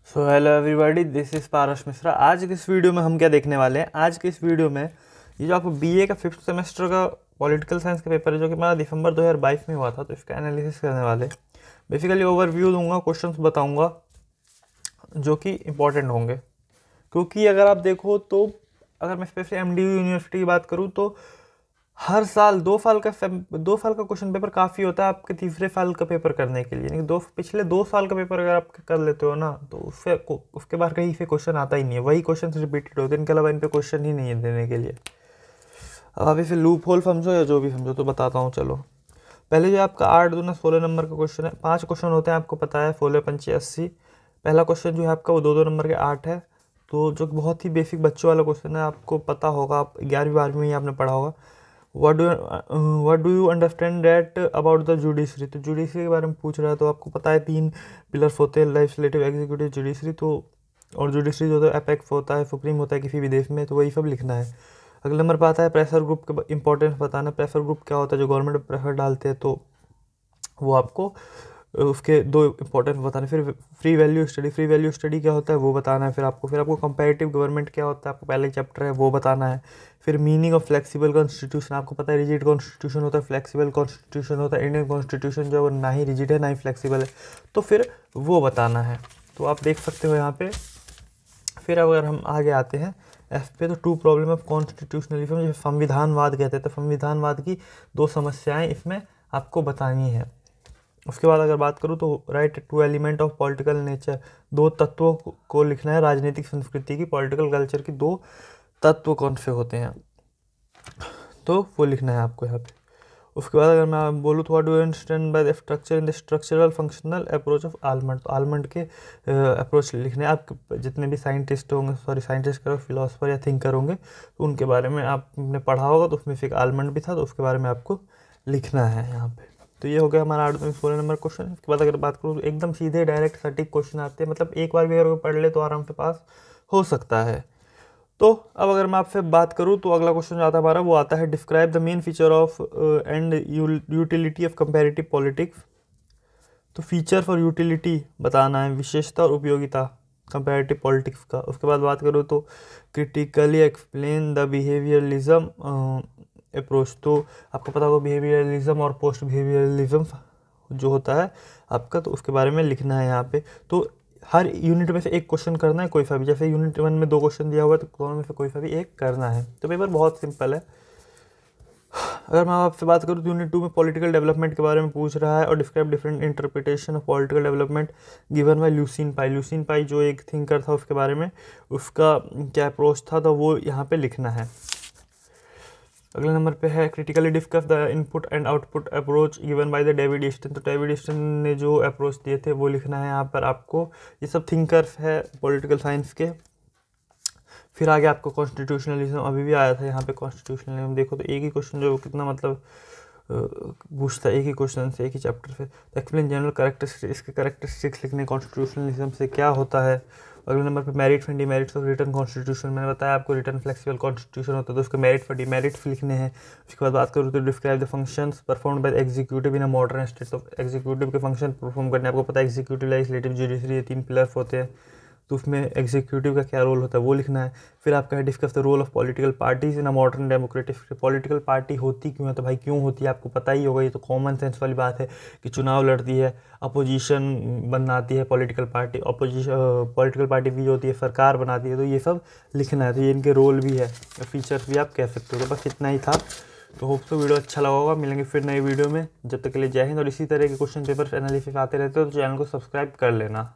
So hello everybody, this is Paras Mishra. आज की इस वीडियो में हम क्या देखने वाले हैं? आज की इस वीडियो में ये जो आपको बीए का 5th सेमेस्टर का पॉलिटिकल साइंस का पेपर है जो कि हमारा दिसंबर 2022 में हुआ था, तो इसका एनालिसिस करने वाले। बेसिकली ओवरव्यू दूंगा, क्वेश्चंस बताऊंगा जो कि इंपॉर्टेंट होंगे। क्योंकि अगर आप देखो तो अगर मैं स्पेशली एमडीयू यूनिवर्सिटी की बात करूँ तो हर साल 2 साल का क्वेश्चन पेपर काफ़ी होता है आपके तीसरे साल का पेपर करने के लिए। यानी पिछले 2 साल का पेपर अगर आप कर लेते हो ना, तो उसके बाद कहीं से क्वेश्चन आता ही नहीं है, वही क्वेश्चन रिपीटेड होते हैं, इनके अलावा इन पे क्वेश्चन ही नहीं है देने के लिए। अब आप इसे लूप होल समझो या जो भी समझो, तो बताता हूँ। चलो, पहले जो आपका 8 दूना 16 नंबर का क्वेश्चन है। 5 क्वेश्चन होते हैं, आपको पता है, 16 पंचे 80। पहला क्वेश्चन जो है आपका वो 2 नंबर के 8 है, तो जो बहुत ही बेसिक बच्चों वाला क्वेश्चन है, आपको पता होगा, आप 11वीं 12वीं में ही आपने पढ़ा होगा। what do you understand that about the judiciary? तो जुडिशरी के बारे में पूछ रहा है, तो आपको पता है 3 पिलर्स होते हैं, लेजिस्लेटिव, एग्जीक्यूटिव, जुडिशरी। तो और जुडिशरी जो होता है एपेक्स होता है, सुप्रीम होता है किसी भी देश में, तो वही सब लिखना है। अगले नंबर पर आता है प्रेशर ग्रुप के इंपॉर्टेंस बताना। प्रेशर ग्रुप क्या होता है? जो गवर्नमेंट प्रेशर डालते हैं, तो वो आपको उसके 2 इंपॉर्टेंट बताने। फिर फ्री वैल्यू स्टडी क्या होता है वो बताना है। फिर आपको कंपैरेटिव गवर्नमेंट क्या होता है, आपको पहले चैप्टर है वो बताना है। फिर मीनिंग ऑफ फ्लेक्सिबल कॉन्स्टिट्यूशन, आपको पता है रिजिड कॉन्स्टिट्यूशन होता है, फ्लेक्सिबल कॉन्स्टिट्यूशन होता है। इंडियन कॉन्स्टिट्यूशन जो है ना ही रिजिड है ना ही फ्लेक्सिबल है, तो फिर वो बताना है। तो आप देख सकते हो यहाँ पे। फिर अगर हम आगे आते हैं एफ पे, तो 2 प्रॉब्लम ऑफ कॉन्स्टिट्यूशनलिज्म, जो संविधानवाद कहते हैं, तो संविधानवाद की 2 समस्याएं इसमें आपको बतानी है। उसके बाद अगर बात करूँ तो right 2 element of political nature, 2 तत्वों को लिखना है राजनीतिक संस्कृति की, पॉलिटिकल कल्चर की 2 तत्व कौन से होते हैं, तो वो लिखना है आपको यहाँ पे। उसके बाद अगर मैं बोलूँ तो what do you understand by the structure in the structural functional approach of almond, तो आलमंड के अप्रोच लिखने हैं। आप जितने भी साइंटिस्ट करो, फिलोसफर या थिंकर होंगे, तो उनके बारे में आपने पढ़ा होगा, तो उसमें से एक आलमंड भी था, तो उसके बारे में आपको लिखना है यहाँ पे। तो ये हो गया हमारा 8 में 16 नंबर क्वेश्चन। उसके बाद अगर बात करूँ तो एकदम सीधे डायरेक्ट सटीक क्वेश्चन आते हैं, मतलब एक बार भी अगर पढ़ ले तो आराम से पास हो सकता है। तो अब अगर मैं आपसे बात करूँ तो अगला क्वेश्चन जो आता है हमारा वो आता है describe the main feature of and utility of comparative politics. तो फीचर फॉर यूटिलिटी बताना है, विशेषता और उपयोगिता कंपैरेटिव पॉलिटिक्स का। उसके बाद बात करूँ तो critically explain the behaviourism approach, तो आपको पता होगा बिहेवियरलिज्म और पोस्ट बिहेवियरलिज्म जो होता है आपका, तो उसके बारे में लिखना है यहाँ पे। तो हर यूनिट में से एक क्वेश्चन करना है, कोई सा भी। जैसे यूनिट 1 में 2 क्वेश्चन दिया हुआ है, तो दोनों में से कोई सा भी एक करना है। तो पेपर बहुत सिंपल है। अगर मैं आपसे बात करूँ तो यूनिट 2 में पॉलिटिकल डेवलपमेंट के बारे में पूछ रहा है, और describe different interpretation of political development given by Lucian Pye जो एक थिंकर था, उसके बारे में उसका क्या अप्रोच था, तो वो यहाँ पे लिखना है। अगले नंबर पे है critically discuss the input and output approach given by the David Easton, तो डेविड ईस्टन ने जो अप्रोच दिए थे वो लिखना है यहाँ पर आपको। ये सब थिंकर्स है पॉलिटिकल साइंस के। फिर आगे आपको कॉन्स्टिट्यूशनलिज्म अभी भी आया था यहाँ पे। कॉन्स्टिट्यूशनलिज्म देखो तो एक ही क्वेश्चन जो कितना मतलब पूछता है, एक ही क्वेश्चन से एक ही चैप्टर से। तो एक्सप्लेन जनरल कैरेक्टरिस्टिक्स, इसके कैरेक्टरिस्टिक्स लिखने कॉन्स्टिट्यूशनलिज्म से क्या होता है। अगले नंबर पे merits and demerits of return constitution, मैंने बताया आपको रिटर्न फ्लेक्सिबल कॉन्स्टिट्यूशन होता है, तो उसके मेरिट और डिमेरिट्स लिखने हैं। उसके बाद बात करूँ तो describe the functions performed by executive in a modern state, तो एग्जीक्यूटिव के फंक्शन परफॉर्म करने, आपको पता है एग्जीक्यूटिव, लेजिस्लेटिव, जुडिशरी, ये 3 पिलर्स होते हैं, तो उसमें एग्जीक्यूटिव का क्या रोल होता है वो लिखना है। फिर आपका है discuss the role of political parties in a modern democratic. Political party होती क्यों है, तो भाई क्यों होती है आपको पता ही होगा, ये तो कॉमन सेंस वाली बात है कि चुनाव लड़ती है, अपोजिशन बनाती है पॉलिटिकल पार्टी, पॉलिटिकल पार्टी भी होती है सरकार बनाती है, तो ये सब लिखना है। तो ये इनके रोल भी है, फीचर्स भी आप कह सकते हो। तो बस इतना ही था। तो होप तो वीडियो अच्छा लगा होगा। मिलेंगे फिर नई वीडियो में, जब तक के लिए जय हिंद। और इसी तरह के क्वेश्चन पेपर एनालिसिस आते रहते हो तो चैनल को सब्सक्राइब कर लेना।